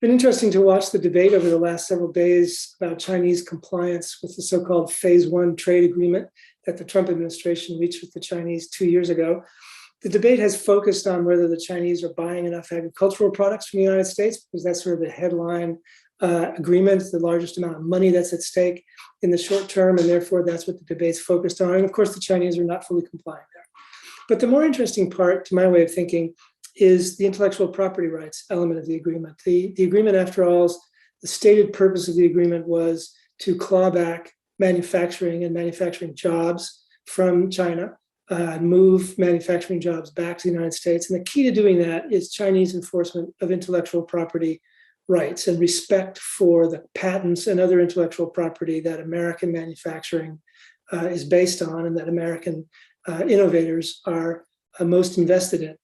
been interesting to watch the debate over the last several days about Chinese compliance with the so-called Phase 1 trade agreement that the Trump administration reached with the Chinese 2 years ago. The debate has focused on whether the Chinese are buying enough agricultural products from the United States, because that's sort of the headline agreement, the largest amount of money that's at stake in the short term, and therefore that's what the debate's focused on. And of course, the Chinese are not fully compliant there. But the more interesting part, to my way of thinking, is the intellectual property rights element of the agreement. The agreement, after all, the stated purpose of the agreement was to claw back manufacturing and manufacturing jobs from China, move manufacturing jobs back to the United States. And the key to doing that is Chinese enforcement of intellectual property rights and respect for the patents and other intellectual property that American manufacturing is based on and that American innovators are most invested in.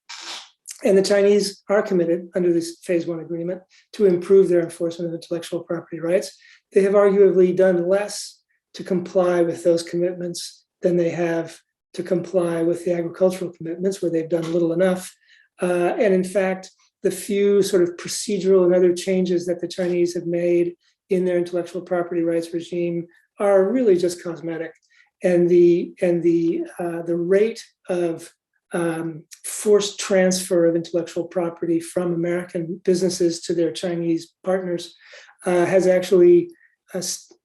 And the Chinese are committed under this Phase 1 agreement to improve their enforcement of intellectual property rights. They have arguably done less to comply with those commitments than they have to comply with the agricultural commitments, where they've done little enough. And in fact, the few sort of procedural and other changes that the Chinese have made in their intellectual property rights regime are really just cosmetic. And the rate of forced transfer of intellectual property from American businesses to their Chinese partners has actually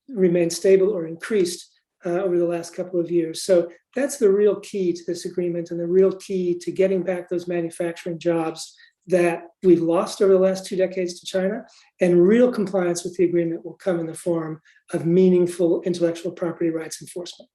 remained stable or increased over the last couple of years. So that's the real key to this agreement and the real key to getting back those manufacturing jobs that we've lost over the last 2 decades to China. And real compliance with the agreement will come in the form of meaningful intellectual property rights enforcement.